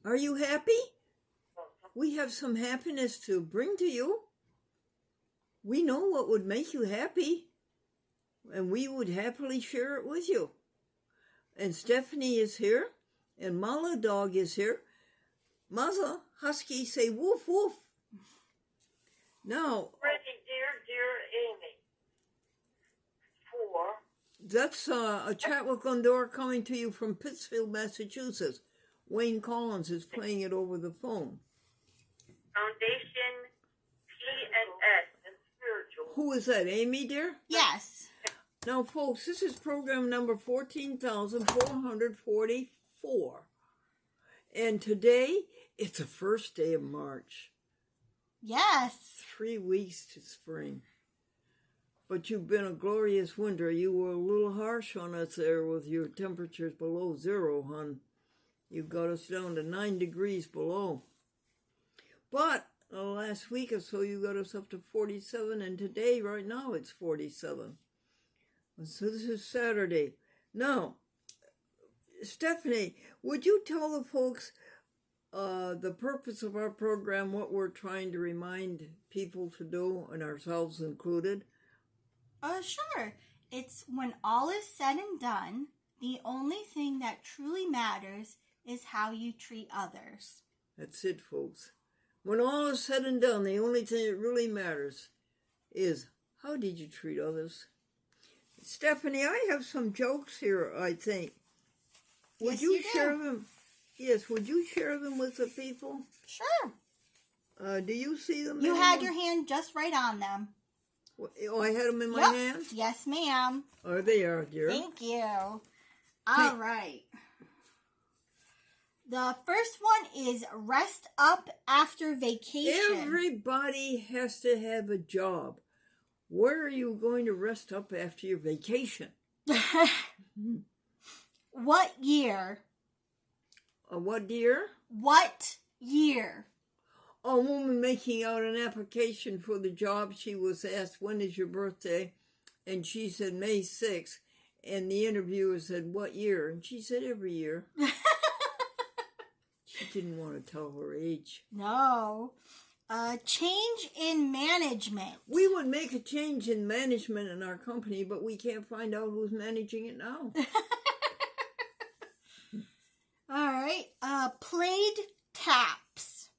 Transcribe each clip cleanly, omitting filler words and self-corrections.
Are you happy? We have some happiness to bring to you. We know what would make you happy, and we would happily share it with you. And Stephanie is here, and Mala Dog is here. Maza, Husky, say woof woof. Now, Ready, dear Amy. 4. that's a chat with Glendora coming to you from Pittsfield, Massachusetts. Wayne Collins is playing it over the phone. Foundation, P&S, and spiritual. Who is that, Amy, dear? Yes. Now, folks, this is program number 14,444. And today, it's the first day of March. Yes. 3 weeks to spring. But you've been a glorious winter. You were a little harsh on us there with your temperatures below zero, hon. You got us down to 9 degrees below. But last week or so, you got us up to 47, and today, right now, it's 47. So this is Saturday. Now, Stephanie, would you tell the folks the purpose of our program, what we're trying to remind people to do, and ourselves included? Sure. It's when all is said and done, the only thing that truly matters is how you treat others. That's it, folks. When all is said and done, the only thing that really matters is how did you treat others? Stephanie, I have some jokes here, I think. Would Yes, you you do. share them? Yes, would you share them with the people? Sure. Do you see them? You anymore? had your hand just right on them. Oh, I had them in my Yep. hand? Yes, ma'am. Oh, they are, dear. Thank you. All right. The first one is rest up after vacation. Everybody has to have a job. Where are you going to rest up after your vacation? What year? What year? What year? A woman making out an application for the job. She was asked, when is your birthday? And she said, May 6th. And the interviewer said, what year? And she said, every year. She didn't want to tell her age. No. Change in management. We would make a change in management in our company, but we can't find out who's managing it now. All right. Played taps.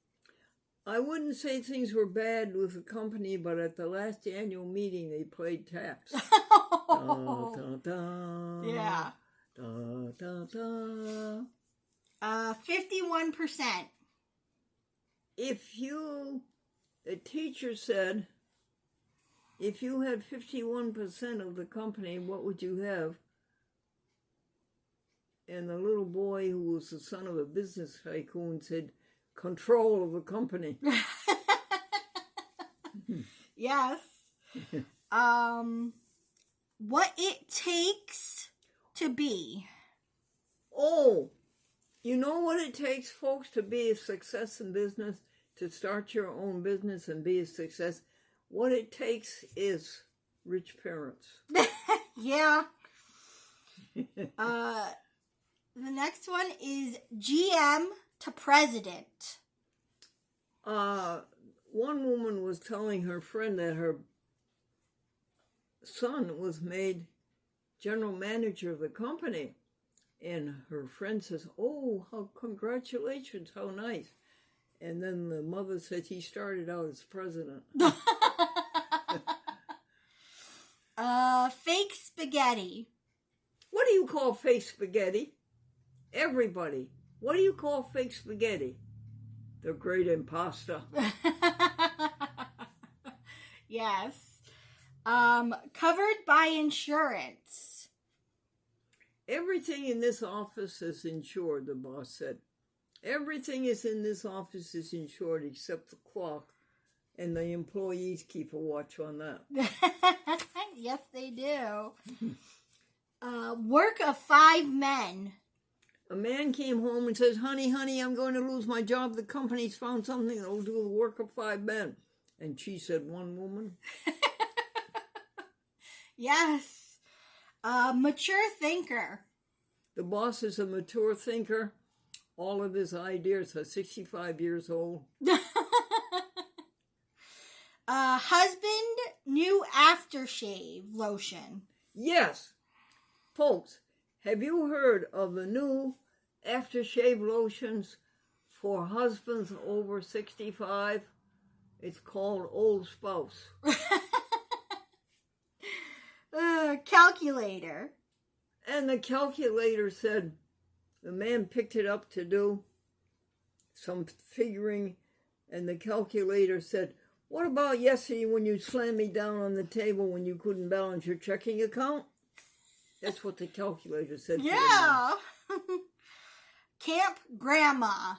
I wouldn't say things were bad with the company, but at the last annual meeting, they played taps. Da, da, da, Yeah. da, da, da. 51%. The teacher said, if you had 51% of the company, what would you have? And the little boy, who was the son of a business tycoon, said, control of the company. Yes. What it takes to be. Oh, you know what it takes, folks, to be a success in business, to start your own business and be a success? What it takes is rich parents. Yeah. The next one is GM to president. One woman was telling her friend that her son was made general manager of the company. And her friend says, oh, how congratulations, how nice. And then the mother said he started out as president. Fake spaghetti. What do you call fake spaghetti? Everybody. What do you call fake spaghetti? The great imposter. Yes. Covered by insurance. Everything in this office is insured, the boss said. Everything is in this office is insured except the clock, and the employees keep a watch on that. Yes, they do. Work of 5 men. A man came home and says, honey, I'm going to lose my job. The company's found something that will do the work of 5 men. And she said, 1 woman? Yes. Mature thinker. The boss is a mature thinker. all of his ideas are 65 years old. Husband new aftershave lotion. Yes. Folks, have you heard of the new aftershave lotions for husbands over 65? It's called Old Spouse. Calculator. And the calculator said, the man picked it up to do some figuring, and the calculator said, what about yesterday when you slammed me down on the table when you couldn't balance your checking account? That's what the calculator said. Yeah. Camp Grandma.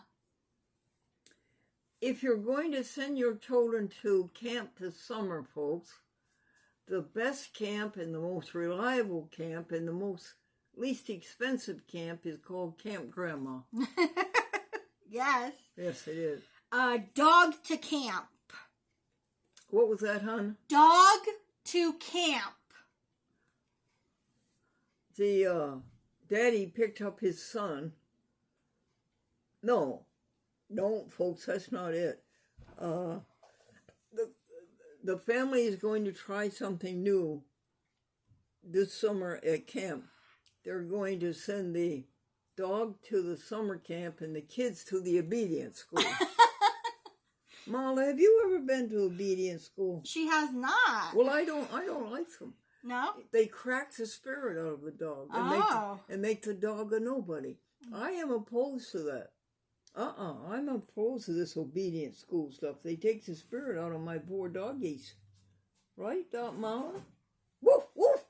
If you're going to send your children to camp this summer, folks, the best camp and the most reliable camp and the most least expensive camp is called Camp Grandma. Yes. Yes, it is. Dog to camp. What was that, hon? Dog to camp. The daddy picked up his son. No, folks, that's not it. The family is going to try something new this summer at camp. They're going to send the dog to the summer camp and the kids to the obedience school. Marla, have you ever been to obedience school? She has not. Well, I don't like them. No? They crack the spirit out of the dog and make the dog a nobody. I am opposed to that. I'm opposed to this obedience school stuff. They take the spirit out of my poor doggies. Right, Marla? Woof, woof!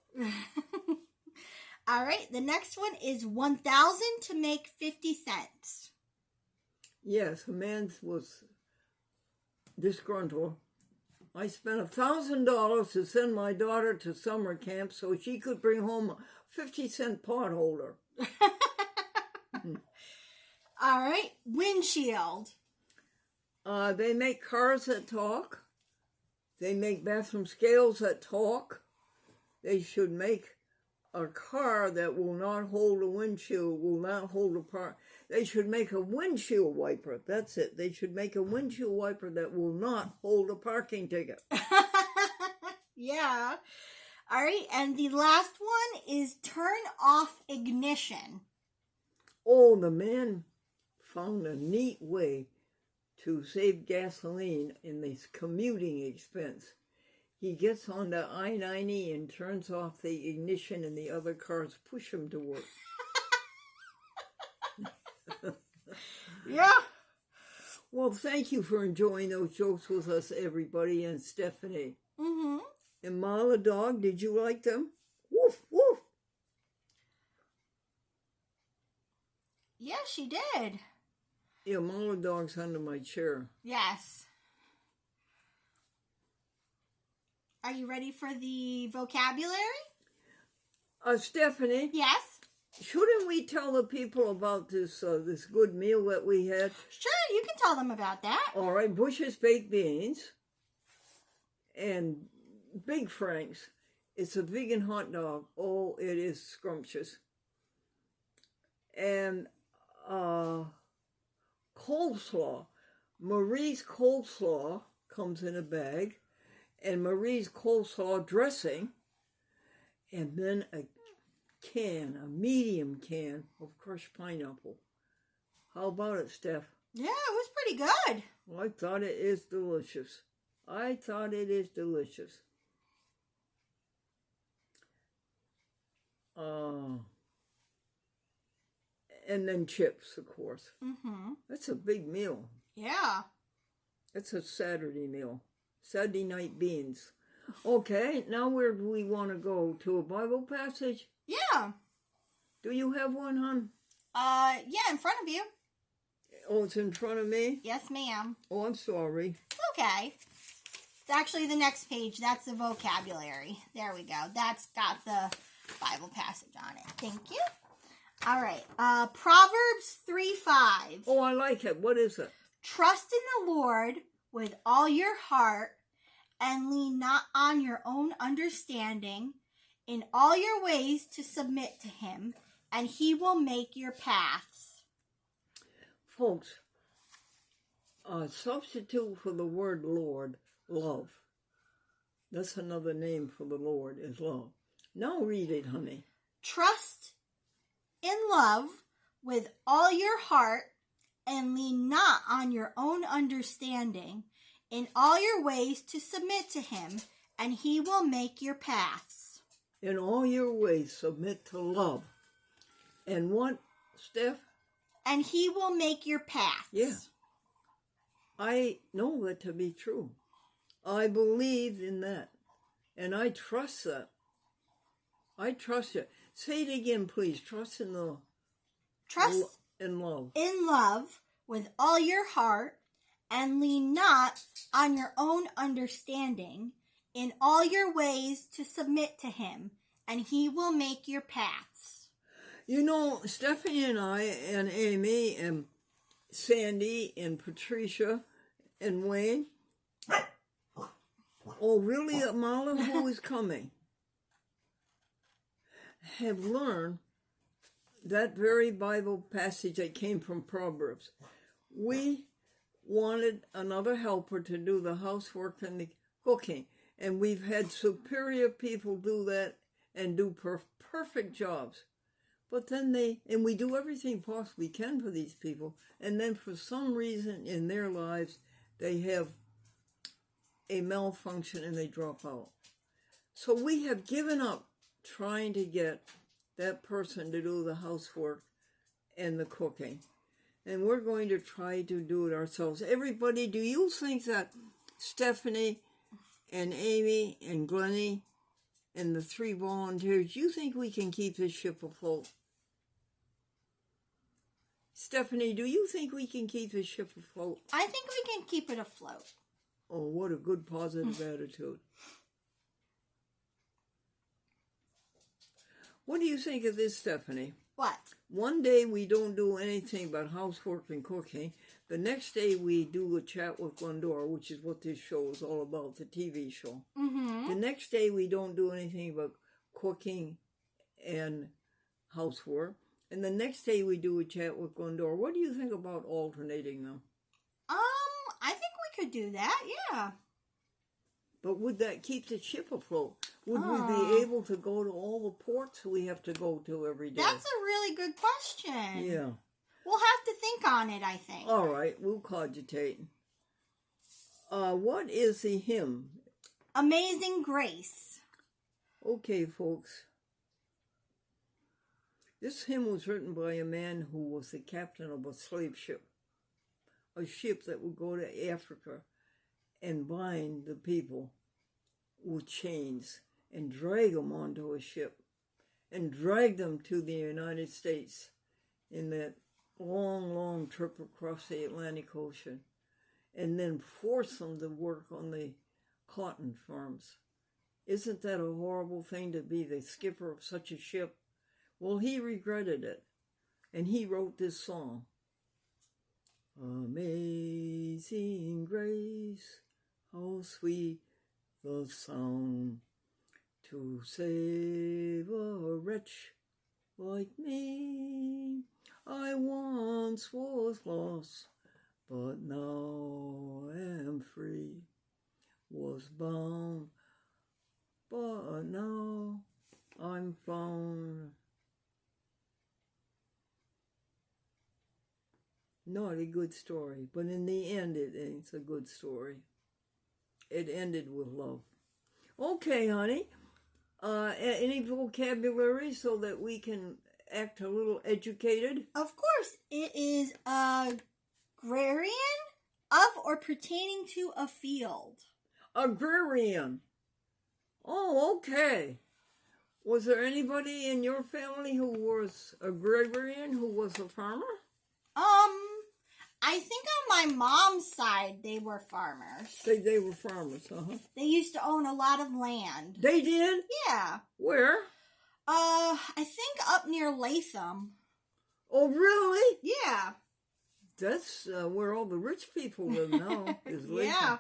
All right, the next one is 1,000 to make 50 cents. Yes, a man was disgruntled. I spent $1,000 to send my daughter to summer camp so she could bring home a 50-cent pot holder. All right, windshield. They make cars that talk. They make bathroom scales that talk. They should make a car that will not hold a windshield, will not hold a part. They should make a windshield wiper. That's it. They should make a windshield wiper that will not hold a parking ticket. Yeah. All right, and the last one is turn off ignition. Oh, the man found a neat way to save gasoline in this commuting expense. He gets on the I-90 and turns off the ignition and the other cars push him to work. Yeah. Well, thank you for enjoying those jokes with us, everybody, and Stephanie. Mm-hmm. And Mala Dog, did you like them? Woof, woof. Yeah, she did. Yeah, Mala Dog's under my chair. Yes. Are you ready for the vocabulary? Stephanie? Yes. Shouldn't we tell the people about this this good meal that we had? Sure, you can tell them about that. All right, Bush's baked beans and Big Frank's. It's a vegan hot dog. Oh, it is scrumptious. And coleslaw. Marie's coleslaw comes in a bag, and Marie's coleslaw dressing, and then a medium can of crushed pineapple. How about it, Steph? Yeah, it was pretty good. I thought it is delicious. And then chips, of course. Mm-hmm. That's a big meal. Yeah. It's a Saturday meal. Saturday night beans. Okay, now where do we want to go? To a Bible passage? Yeah. Do you have one, hon? Yeah, in front of you. Oh, it's in front of me? Yes, ma'am. Oh, I'm sorry. Okay. It's actually the next page. That's the vocabulary. There we go. That's got the Bible passage on it. Thank you. All right. Proverbs 3:5. Oh, I like it. What is it? Trust in the Lord with all your heart and lean not on your own understanding. In all your ways to submit to him, and he will make your paths. folks, substitute for the word Lord, love. That's another name for the Lord, is love. Now read it, honey. Trust in love with all your heart and lean not on your own understanding. In all your ways to submit to him, and he will make your paths. In all your ways, submit to love. And what, Steph? And he will make your paths. Yeah. I know that to be true. I believe in that. And I trust that. I trust it. Say it again, please. Trust in the... Trust in love. In love with all your heart, and lean not on your own understanding. In all your ways to submit to him, and he will make your paths. You know, Stephanie and I and Amy and Sandy and Patricia and Wayne. Oh, really, Mala, who is coming? Have learned that very Bible passage that came from Proverbs. We wanted another helper to do the housework and the cooking. And we've had superior people do that and do perfect jobs. But then and we do everything possible we can for these people. And then for some reason in their lives, they have a malfunction and they drop out. So we have given up trying to get that person to do the housework and the cooking. And we're going to try to do it ourselves. Everybody, do you think that Stephanie and Amy and Glennie and the 3 volunteers, you think we can keep this ship afloat? Stephanie, do you think we can keep this ship afloat? I think we can keep it afloat. Oh, what a good positive attitude. What do you think of this, Stephanie? What? One day we don't do anything but housework and cooking. The next day we do a chat with Glendora, which is what this show is all about, the TV show. Mm-hmm. The next day we don't do anything but cooking and housework. And the next day we do a chat with Glendora. What do you think about alternating them? I think we could do that, yeah. But would that keep the ship afloat? Would we be able to go to all the ports we have to go to every day? That's a really good question. Yeah. We'll have to think on it, I think. All right, we'll cogitate. What is the hymn? Amazing Grace. Okay, folks. This hymn was written by a man who was the captain of a slave ship. A ship that would go to Africa and bind the people with chains and drag them onto a ship and drag them to the United States in that long, long trip across the Atlantic Ocean, and then force them to work on the cotton farms. Isn't that a horrible thing to be the skipper of such a ship? Well, he regretted it, and he wrote this song. Amazing grace, how sweet the sound to save a wretch like me. I once was lost, but now am free. Was bound, but now I'm found. Not a good story, but in the end, it's a good story. It ended with love. Okay, honey. Any vocabulary so that we can act a little educated? Of course, it is agrarian, of or pertaining to a field. Agrarian. Oh, okay. Was there anybody in your family who was agrarian, who was a farmer? I think on my mom's side, they were farmers. They were farmers, They used to own a lot of land. They did? Yeah. Where? I think up near Latham. Oh, really? Yeah. That's where all the rich people live now, is Latham. Yeah.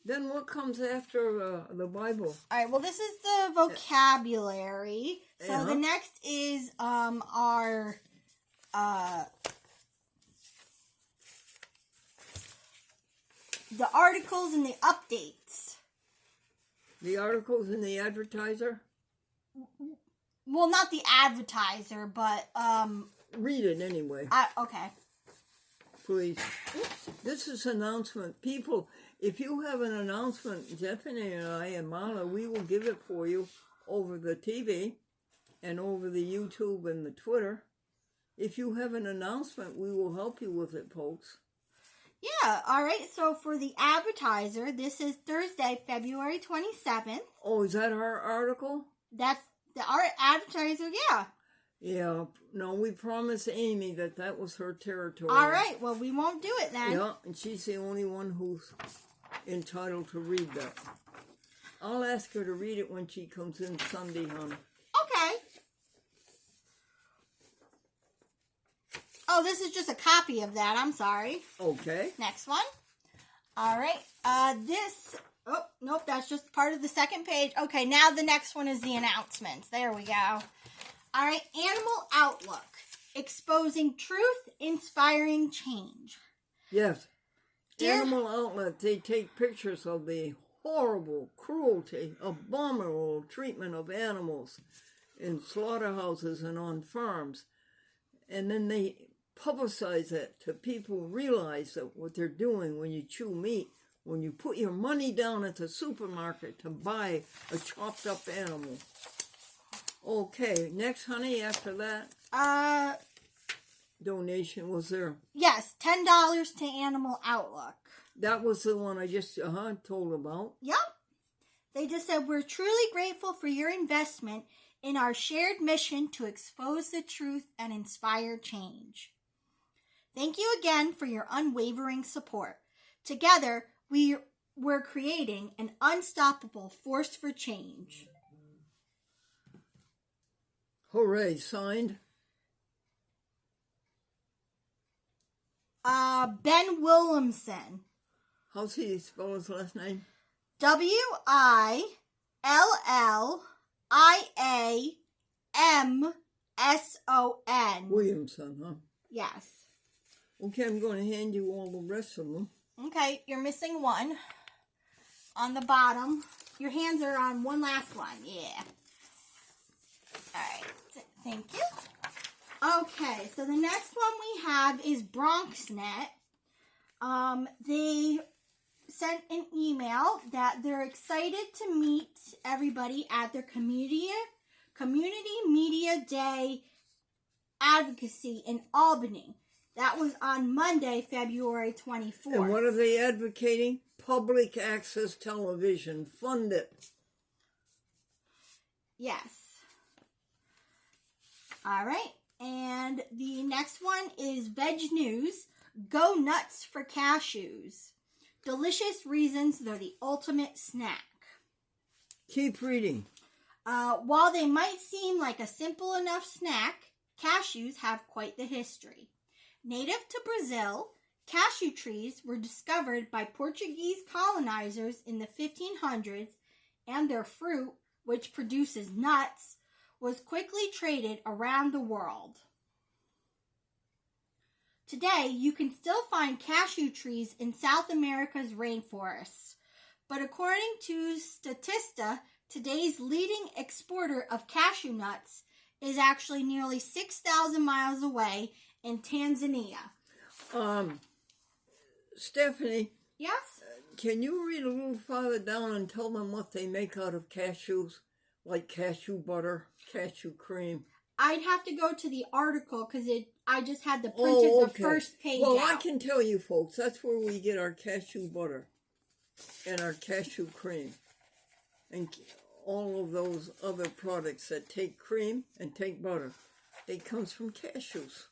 Then what comes after the Bible? All right, well, this is the vocabulary. So Uh-huh. the next is our the articles and the updates. The articles in the advertiser? Well, not the advertiser, but Read it anyway. Okay. Please. This is announcement. People, if you have an announcement, Stephanie and I and Marla, we will give it for you over the TV and over the YouTube and the Twitter. If you have an announcement, we will help you with it, folks. Yeah, all right. So for the advertiser, this is Thursday, February 27th. Oh, is that our article? That's our advertiser, yeah. Yeah, no, we promised Amy that was her territory. All right, well, we won't do it then. Yeah, and she's the only one who's entitled to read that. I'll ask her to read it when she comes in Sunday, hon. Okay. Oh, this is just a copy of that. I'm sorry. Okay. Next one. All right. Oh, nope, that's just part of the second page. Okay, now the next one is the announcements. There we go. All right, Animal Outlook. Exposing truth, inspiring change. Yes. Dear- Animal Outlet, they take pictures of the horrible, cruelty, abominable treatment of animals in slaughterhouses and on farms. And then they publicize it to people realize that what they're doing when you chew meat, when you put your money down at the supermarket to buy a chopped up animal. Okay, next, honey, after that, donation was there. Yes, $10 to Animal Outlook. That was the one I just told about. Yep. They just said, we're truly grateful for your investment in our shared mission to expose the truth and inspire change. Thank you again for your unwavering support. Together, we're creating an unstoppable force for change. Hooray, signed. Ben Williamson. How's he spell his last name? Williamson. Williamson, huh? Yes. Okay, I'm going to hand you all the rest of them. Okay, you're missing one. On the bottom. Your hands are on one last one. Yeah. Alright. Thank you. Okay, so the next one we have is BronxNet. They sent an email that they're excited to meet everybody at their Community Media Day advocacy in Albany. That was on Monday, February 24th. And what are they advocating? Public access television. Fund it. Yes. All right. And the next one is Veg News. Go nuts for cashews. Delicious reasons they're the ultimate snack. Keep reading. While they might seem like a simple enough snack, cashews have quite the history. Native to Brazil, cashew trees were discovered by Portuguese colonizers in the 1500s, and their fruit, which produces nuts, was quickly traded around the world. Today, you can still find cashew trees in South America's rainforests, but according to Statista, today's leading exporter of cashew nuts is actually nearly 6,000 miles away in Tanzania. Stephanie. Yes? Can you read a little farther down and tell them what they make out of cashews? Like cashew butter, cashew cream. I'd have to go to the article because I just had the first page Well, out. I can tell you folks, that's where we get our cashew butter and our cashew cream. And all of those other products that take cream and take butter. They comes from cashews.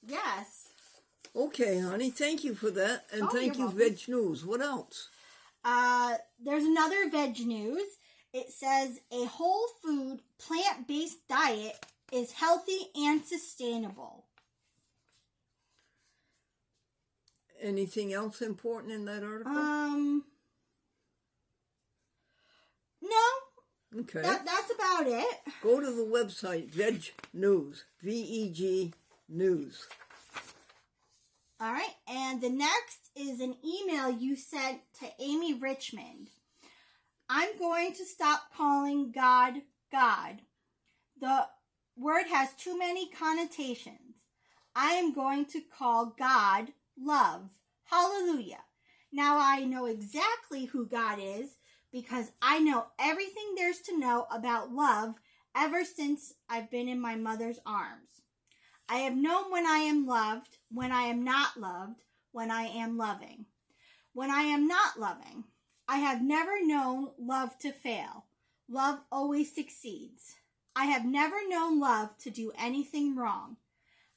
Yes. Okay, honey, thank you for that. And thank you, welcome. Veg News. What else? There's another Veg News. It says a whole food, plant-based diet is healthy and sustainable. Anything else important in that article? No. Okay. That's about it. Go to the website, Veg News, VEG News. All right, and the next is an email you sent to Amy Richmond. I'm going to stop calling God, God. The word has too many connotations. I am going to call God love. Hallelujah. Now I know exactly who God is because I know everything there's to know about love ever since I've been in my mother's arms. I have known when I am loved, when I am not loved, when I am loving. When I am not loving, I have never known love to fail. Love always succeeds. I have never known love to do anything wrong.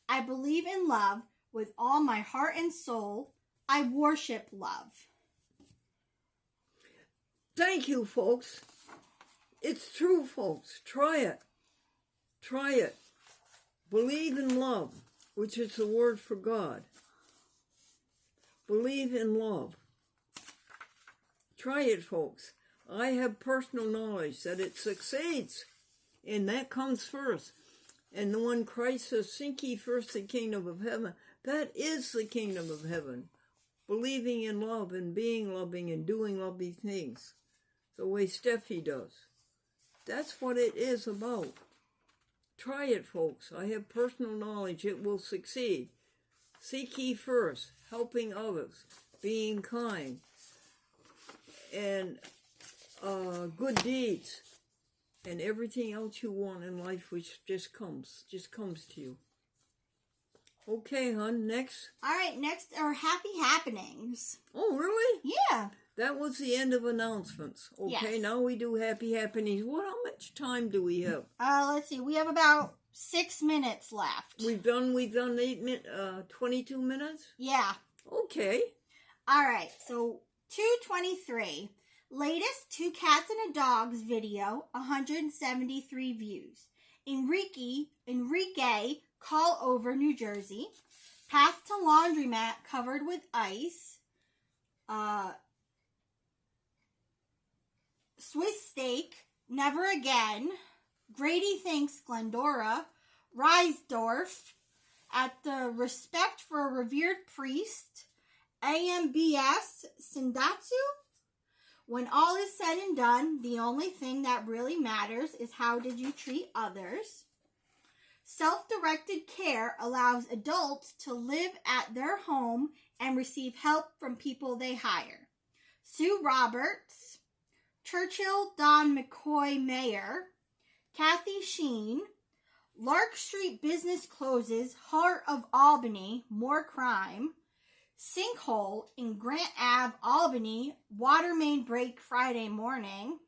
I believe in love with all my heart and soul. I worship love. Thank you, folks. It's true, folks. Try it. Try it. Believe in love, which is the word for God. Believe in love. Try it, folks. I have personal knowledge that it succeeds, and that comes first. And when Christ says, seek ye first the kingdom of heaven, that is the kingdom of heaven. Believing in love and being loving and doing loving things the way Steffi does. That's what it is about. Try it, folks. I have personal knowledge. It will succeed. Seek ye first, helping others, being kind, and good deeds, and everything else you want in life, which just comes to you. Okay, hon, next. All right, next are happy happenings. Oh, really? Yeah. That was the end of announcements. Okay, Yes. now we do happy happenings. How much time do we have? Let's see. We have about 6 minutes left. We've done 22 minutes? Yeah. Okay. All right. So 223. Latest 2 cats and a dog's video, 173 views. Enrique, call over New Jersey. Path to laundromat covered with ice. Swiss steak, never again. Grady thanks Glendora. Reisdorf at the respect for a revered priest. AMBS Sendatsu. When all is said and done, the only thing that really matters is how did you treat others. Self-directed care allows adults to live at their home and receive help from people they hire. Sue Roberts, Churchill Don McCoy Mayor, Kathy Sheen, Lark Street business closes, heart of Albany, more crime. Sinkhole in Grant Ave, Albany, water main break Friday morning.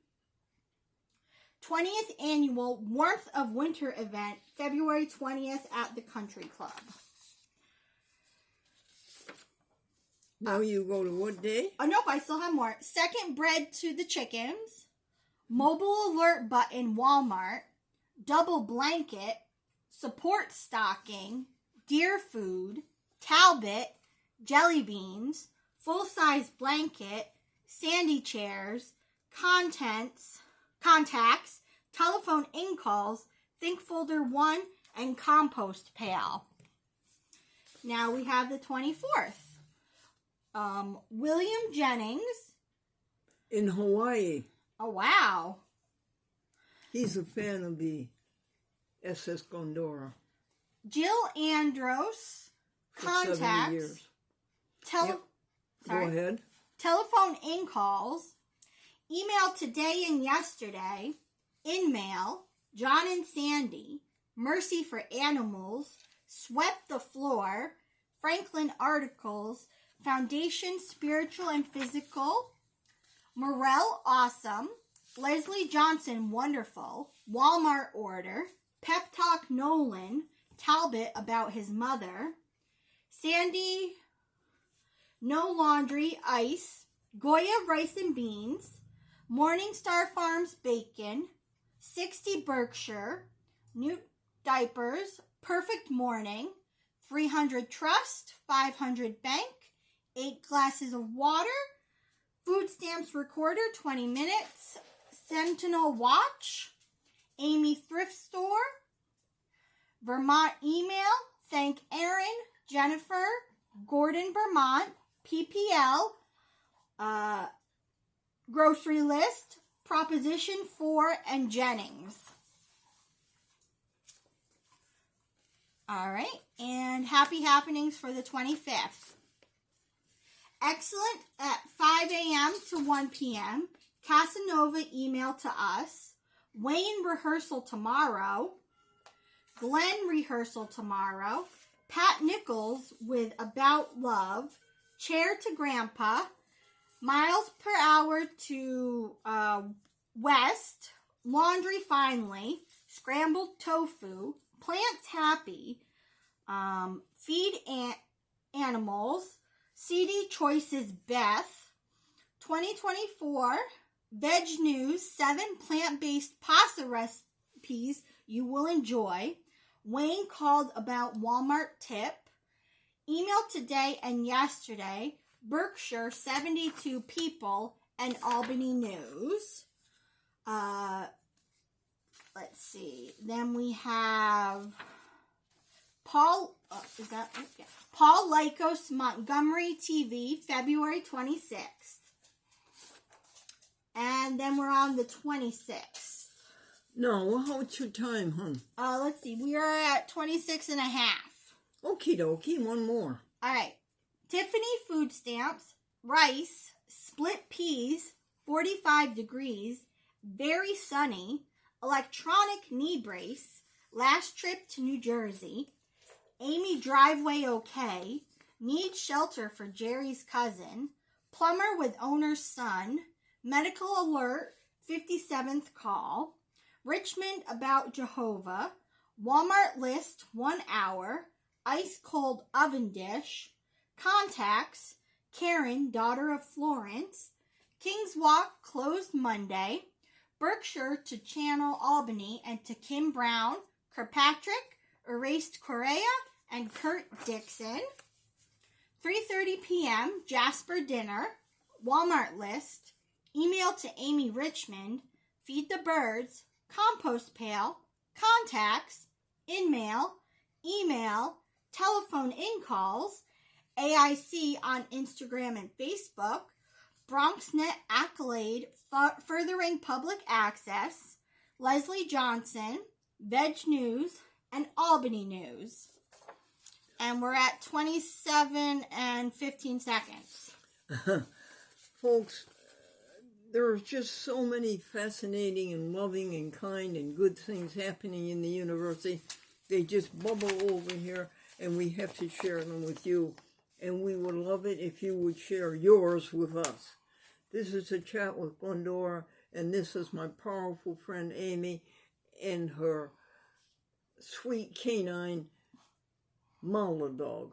20th annual Warmth of Winter event, February 20th at the Country Club. Now you go to what day? Oh, nope, I still have more. Second bread to the chickens. Mobile alert button, Walmart. Double blanket. Support stocking. Deer food. Talbot. Jelly beans. Full-size blanket. Sandy chairs. Contacts. Telephone in-calls. Think folder 1 and compost pail. Now we have the 24th. William Jennings. In Hawaii. Oh, wow. He's a fan of the SS Glendora. Jill Andros. For 70 Contacts. years. Sorry. Go ahead. Telephone in-calls. Email today and yesterday. In-mail. John and Sandy. Mercy for Animals. Swept the floor. Franklin articles. Foundation Spiritual and Physical. Morel Awesome. Leslie Johnson Wonderful. Walmart Order. Pep Talk Nolan. Talbot about his mother. Sandy No Laundry Ice. Goya Rice and Beans. Morningstar Farms Bacon. 60 Berkshire. New Diapers. Perfect Morning. 300 Trust. 500 Bank. 8 glasses of water. Food stamps recorder, 20 minutes. Sentinel Watch. Amy Thrift Store. Vermont email. Thank Aaron, Jennifer, Gordon, Vermont, PPL, Grocery List, Proposition 4, and Jennings. All right, and happy happenings for the 25th. Excellent at 5 a.m. to 1 p.m. Casanova email to us. Wayne rehearsal tomorrow. Glenn rehearsal tomorrow. Pat Nichols with About Love. Chair to Grandpa. Miles per hour to West. Laundry finally. Scrambled tofu. Plants happy. Feed animals. CD choices Beth. 2024 Veg News, 7 plant-based pasta recipes you will enjoy. Wayne called about Walmart tip. Email today and yesterday. Berkshire, 72 people, and Albany News. Let's see. Then we have Paul Lycos, Montgomery TV, February 26th. And then we're on the 26th. No, what's your time, hon? Let's see. We are at 26 and a half. Okie dokie, one more. All right. Tiffany food stamps, rice, split peas, 45 degrees, very sunny, electronic knee brace, last trip to New Jersey, Amy driveway okay, need shelter for Jerry's cousin, plumber with owner's son, medical alert, 57th call, Richmond about Jehovah, Walmart list 1 hour, ice cold oven dish, contacts, Karen, daughter of Florence, King's Walk closed Monday, Berkshire to Channel Albany and to Kim Brown, Kirkpatrick, Erased Correa, and Kurt Dixon. 3:30 p.m. Jasper dinner, Walmart list, email to Amy Richmond, feed the birds, compost pail, contacts, in-mail, email, telephone in-calls, AIC on Instagram and Facebook, BronxNet Accolade furthering public access, Leslie Johnson, Veg News, and Albany News. And we're at 27 and 15 seconds. Folks, there are just so many fascinating and loving and kind and good things happening in the university. They just bubble over here, and we have to share them with you. And we would love it if you would share yours with us. This is a chat with Glendora, and this is my powerful friend Amy and her sweet canine Mala dog.